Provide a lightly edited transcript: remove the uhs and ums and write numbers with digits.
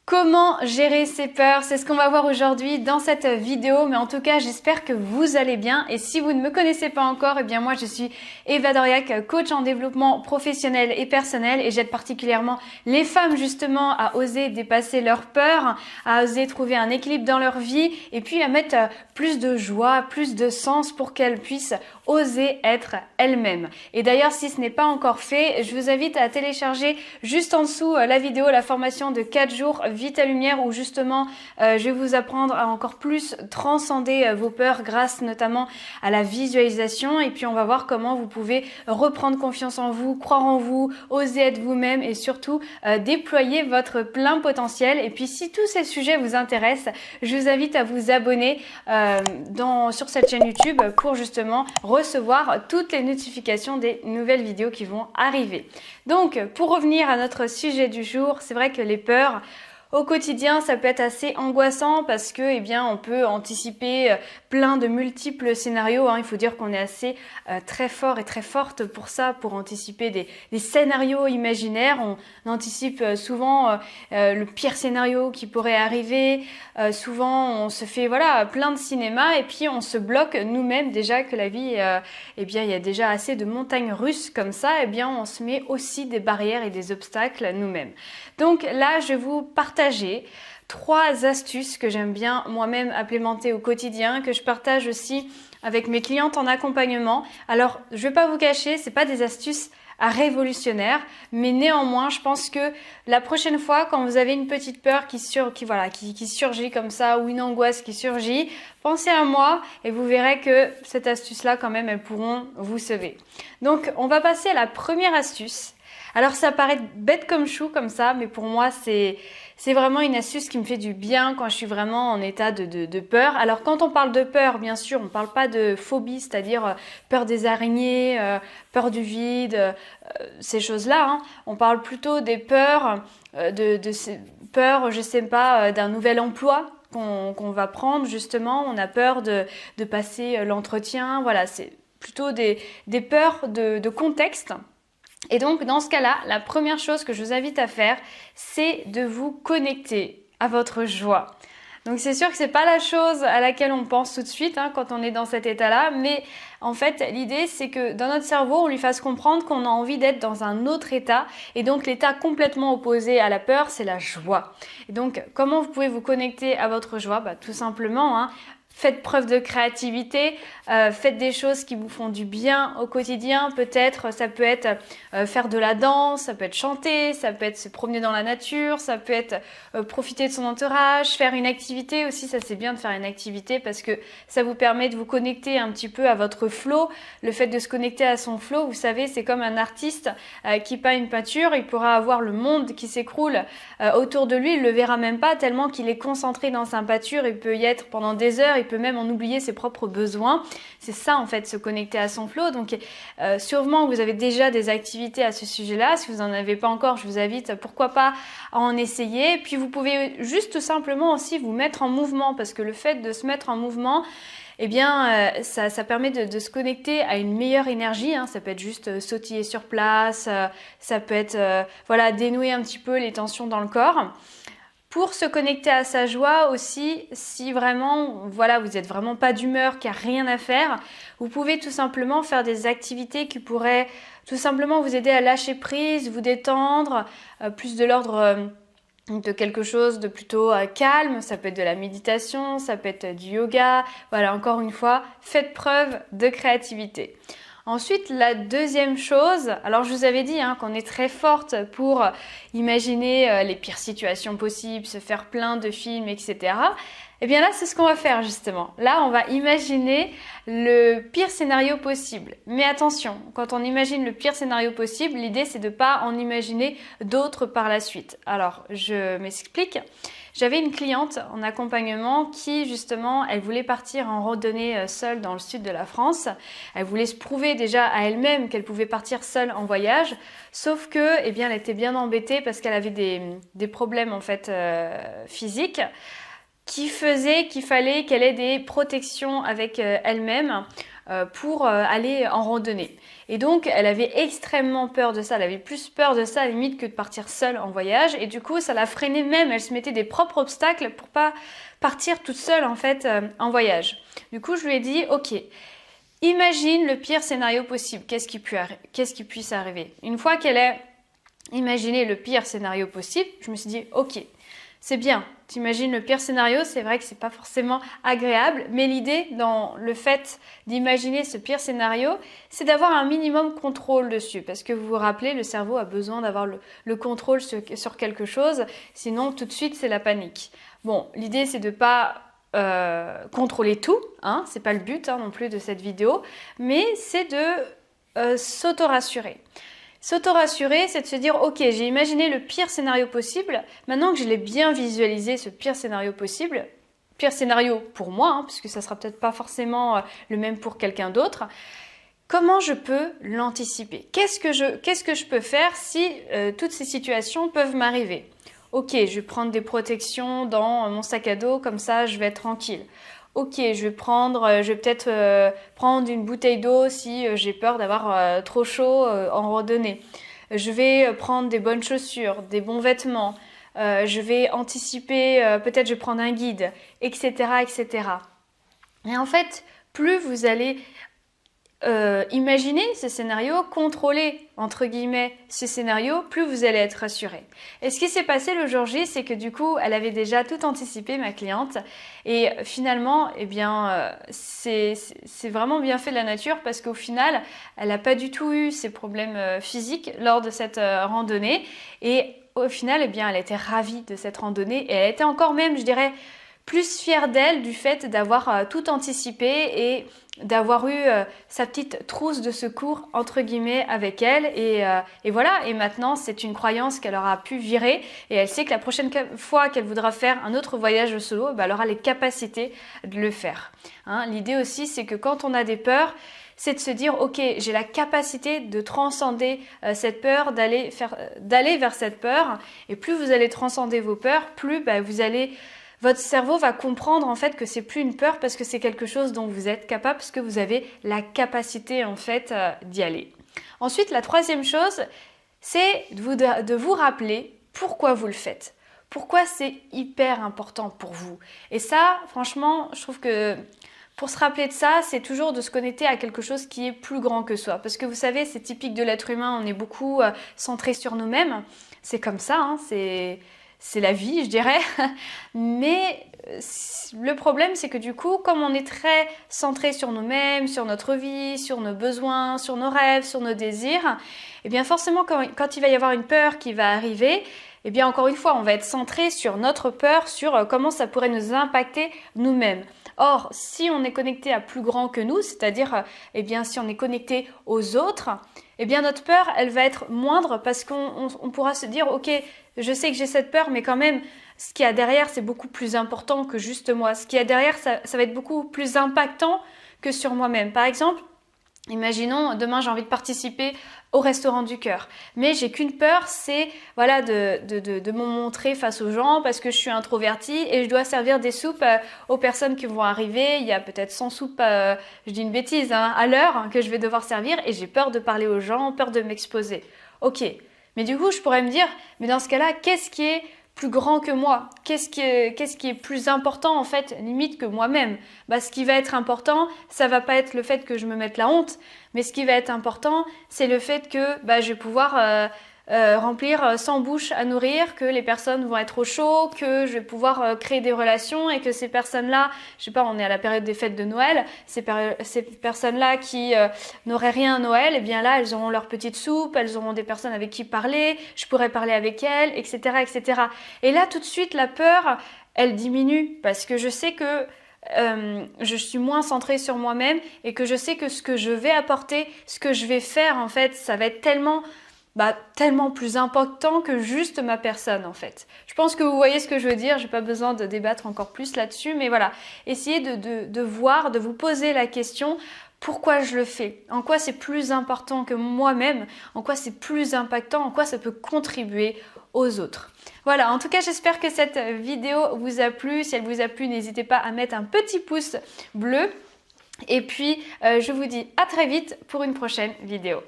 Comment gérer ses peurs? C'est ce qu'on va voir aujourd'hui dans cette vidéo, mais en tout cas, j'espère que vous allez bien. Et si vous ne me connaissez pas encore, eh bien moi, je suis Eva Doriac, coach en développement professionnel et personnel, et j'aide particulièrement les femmes justement à oser dépasser leurs peurs, à oser trouver un équilibre dans leur vie, et puis à mettre plus de joie, plus de sens pour qu'elles puissent oser être elles-mêmes. Et d'ailleurs, si ce n'est pas encore fait, je vous invite à télécharger juste en dessous la vidéo, la formation de 4 jours Vie ta lumière, où justement je vais vous apprendre à encore plus transcender vos peurs grâce notamment à la visualisation, et puis on va voir comment vous pouvez reprendre confiance en vous, croire en vous, oser être vous-même et surtout déployer votre plein potentiel. Et puis si tous ces sujets vous intéressent, je vous invite à vous abonner sur cette chaîne YouTube pour justement recevoir toutes les notifications des nouvelles vidéos qui vont arriver. Donc pour revenir à notre sujet du jour, c'est vrai que les peurs au quotidien, ça peut être assez angoissant parce que, eh bien, on peut anticiper plein de multiples scénarios. Il faut dire qu'on est assez très fort et très forte pour ça, pour anticiper des scénarios imaginaires. On anticipe souvent le pire scénario qui pourrait arriver. Souvent, on se fait plein de cinéma et puis on se bloque nous-mêmes déjà que la vie, eh bien, il y a déjà assez de montagnes russes comme ça. Eh bien, on se met aussi des barrières et des obstacles nous-mêmes. Donc là, je vais vous partager 3 astuces que j'aime bien moi-même implémenter au quotidien, que je partage aussi avec mes clientes en accompagnement. Alors, je vais pas vous cacher, c'est pas des astuces révolutionnaires, mais néanmoins, je pense que la prochaine fois, quand vous avez une petite peur qui surgit comme ça, ou une angoisse qui surgit, pensez à moi et vous verrez que cette astuce-là, quand même, elles pourront vous sauver. Donc, on va passer à la première astuce. Alors ça paraît bête comme chou comme ça, mais pour moi c'est vraiment une astuce qui me fait du bien quand je suis vraiment en état de peur. Alors quand on parle de peur, bien sûr, on ne parle pas de phobie, c'est-à-dire peur des araignées, peur du vide, ces choses-là. On parle plutôt des peurs, de ces peurs, je sais pas, d'un nouvel emploi qu'on va prendre justement. On a peur de passer l'entretien. Voilà, c'est plutôt des peurs de contexte. Et donc, dans ce cas-là, la première chose que je vous invite à faire, c'est de vous connecter à votre joie. Donc, c'est sûr que c'est pas la chose à laquelle on pense tout de suite quand on est dans cet état-là, mais en fait, l'idée, c'est que dans notre cerveau, on lui fasse comprendre qu'on a envie d'être dans un autre état. Et donc, l'état complètement opposé à la peur, c'est la joie. Et donc, comment vous pouvez vous connecter à votre joie? Tout simplement, faites preuve de créativité, faites des choses qui vous font du bien au quotidien. Peut-être, ça peut être faire de la danse, ça peut être chanter, ça peut être se promener dans la nature, ça peut être profiter de son entourage, faire une activité aussi. Ça, c'est bien de faire une activité parce que ça vous permet de vous connecter un petit peu à votre flow. Le fait de se connecter à son flow, vous savez, c'est comme un artiste qui peint une peinture. Il pourra avoir le monde qui s'écroule autour de lui, il le verra même pas tellement qu'il est concentré dans sa peinture. Il peut y être pendant des heures, il peut même en oublier ses propres besoins. C'est ça en fait, se connecter à son flow. Donc sûrement vous avez déjà des activités à ce sujet-là. Si vous n'en avez pas encore, je vous invite pourquoi pas à en essayer. Puis vous pouvez juste tout simplement aussi vous mettre en mouvement, parce que le fait de se mettre en mouvement, eh bien, ça permet de se connecter à une meilleure énergie. Ça peut être juste sautiller sur place, ça peut être dénouer un petit peu les tensions dans le corps. Pour se connecter à sa joie aussi, si vraiment vous êtes vraiment pas d'humeur, qu'il n'y a rien à faire, vous pouvez tout simplement faire des activités qui pourraient tout simplement vous aider à lâcher prise, vous détendre, plus de l'ordre de quelque chose de plutôt calme. Ça peut être de la méditation, ça peut être du yoga. Voilà, encore une fois, faites preuve de créativité. Ensuite, la deuxième chose, alors je vous avais dit qu'on est très forte pour imaginer les pires situations possibles, se faire plein de films, etc. Eh bien là, c'est ce qu'on va faire justement. Là, on va imaginer le pire scénario possible. Mais attention, quand on imagine le pire scénario possible, l'idée c'est de ne pas en imaginer d'autres par la suite. Alors, je m'explique. J'avais une cliente en accompagnement qui justement, elle voulait partir en randonnée seule dans le sud de la France. Elle voulait se prouver déjà à elle-même qu'elle pouvait partir seule en voyage, sauf que, eh bien, elle était bien embêtée parce qu'elle avait des problèmes en fait physiques. qui faisait qu'il fallait qu'elle ait des protections avec elle-même pour aller en randonnée. Et donc, elle avait extrêmement peur de ça. Elle avait plus peur de ça, à la limite, que de partir seule en voyage. Et du coup, ça la freinait même. Elle se mettait des propres obstacles pour pas partir toute seule, en fait, en voyage. Du coup, je lui ai dit, ok, imagine le pire scénario possible. Qu'est-ce qui puisse arriver? Une fois qu'elle a imaginé le pire scénario possible, je me suis dit, ok, c'est bien, t'imagines le pire scénario, c'est vrai que c'est pas forcément agréable, mais l'idée dans le fait d'imaginer ce pire scénario, c'est d'avoir un minimum contrôle dessus, parce que vous vous rappelez, le cerveau a besoin d'avoir le contrôle sur quelque chose, sinon tout de suite c'est la panique. Bon, l'idée c'est de pas contrôler tout, hein, c'est pas le but non plus de cette vidéo, mais c'est de s'auto-rassurer. S'auto-rassurer, c'est de se dire, ok, j'ai imaginé le pire scénario possible, maintenant que je l'ai bien visualisé, ce pire scénario possible, pire scénario pour moi, puisque ça sera peut-être pas forcément le même pour quelqu'un d'autre, comment je peux l'anticiper? Qu'est-ce que je peux faire si toutes ces situations peuvent m'arriver? Ok, je vais prendre des protections dans mon sac à dos, comme ça je vais être tranquille. Ok, je vais peut-être prendre une bouteille d'eau si j'ai peur d'avoir trop chaud en randonnée. Je vais prendre des bonnes chaussures, des bons vêtements. Je vais anticiper, peut-être je vais prendre un guide, etc., etc. Et en fait, plus vous allez imaginez ce scénario, contrôlez entre guillemets ce scénario, plus vous allez être rassuré. Et ce qui s'est passé le jour J, c'est que du coup, elle avait déjà tout anticipé, ma cliente, et finalement, eh bien, c'est vraiment bien fait de la nature parce qu'au final, elle n'a pas du tout eu ces problèmes physiques lors de cette randonnée, et au final, eh bien, elle était ravie de cette randonnée et elle était encore même, je dirais, plus fière d'elle du fait d'avoir tout anticipé et d'avoir eu sa petite trousse de secours entre guillemets avec elle et voilà, et maintenant c'est une croyance qu'elle aura pu virer et elle sait que la prochaine fois qu'elle voudra faire un autre voyage solo, elle aura les capacités de le faire. L'idée aussi c'est que quand on a des peurs, c'est de se dire ok, j'ai la capacité de transcender cette peur, d'aller vers cette peur, et plus vous allez transcender vos peurs, plus votre cerveau va comprendre en fait que c'est plus une peur parce que c'est quelque chose dont vous êtes capable, parce que vous avez la capacité en fait d'y aller. Ensuite, la troisième chose, c'est de vous rappeler pourquoi vous le faites. Pourquoi c'est hyper important pour vous. Et ça, franchement, je trouve que pour se rappeler de ça, c'est toujours de se connecter à quelque chose qui est plus grand que soi. Parce que vous savez, c'est typique de l'être humain, on est beaucoup centré sur nous-mêmes. C'est comme ça, c'est la vie, je dirais. Mais le problème, c'est que du coup, comme on est très centré sur nous-mêmes, sur notre vie, sur nos besoins, sur nos rêves, sur nos désirs, eh bien forcément, quand il va y avoir une peur qui va arriver, eh bien encore une fois, on va être centré sur notre peur, sur comment ça pourrait nous impacter nous-mêmes. Or, si on est connecté à plus grand que nous, c'est-à-dire, eh bien, si on est connecté aux autres, eh bien, notre peur, elle va être moindre parce qu'on pourra se dire, ok, je sais que j'ai cette peur, mais quand même, ce qu'il y a derrière, c'est beaucoup plus important que juste moi. Ce qu'il y a derrière, ça va être beaucoup plus impactant que sur moi-même. Par exemple, imaginons, demain j'ai envie de participer au restaurant du cœur, mais j'ai qu'une peur, c'est voilà, de me montrer face aux gens parce que je suis introvertie et je dois servir des soupes aux personnes qui vont arriver. Il y a peut-être 100 soupes, je dis une bêtise, à l'heure que je vais devoir servir et j'ai peur de parler aux gens, peur de m'exposer. Ok, mais du coup je pourrais me dire, mais dans ce cas-là, qu'est-ce qui est plus grand que moi? Qu'est-ce qui est plus important en fait, limite que moi-même? Ce qui va être important, ça va pas être le fait que je me mette la honte, mais ce qui va être important, c'est le fait que je vais pouvoir remplir 100 bouches à nourrir, que les personnes vont être au chaud, que je vais pouvoir créer des relations et que ces personnes-là, je sais pas, on est à la période des fêtes de Noël, ces personnes-là qui n'auraient rien à Noël, eh bien là, elles auront leur petite soupe, elles auront des personnes avec qui parler, je pourrais parler avec elles, etc., etc. Et là, tout de suite, la peur, elle diminue parce que je sais que je suis moins centrée sur moi-même et que je sais que ce que je vais apporter, ce que je vais faire, en fait, ça va être tellement plus important que juste ma personne en fait. Je pense que vous voyez ce que je veux dire, j'ai pas besoin de débattre encore plus là-dessus, mais voilà, essayez de voir, de vous poser la question, pourquoi je le fais, en quoi c'est plus important que moi-même, en quoi c'est plus impactant, en quoi ça peut contribuer aux autres. Voilà, en tout cas, j'espère que cette vidéo vous a plu. Si elle vous a plu, n'hésitez pas à mettre un petit pouce bleu. Et puis, je vous dis à très vite pour une prochaine vidéo.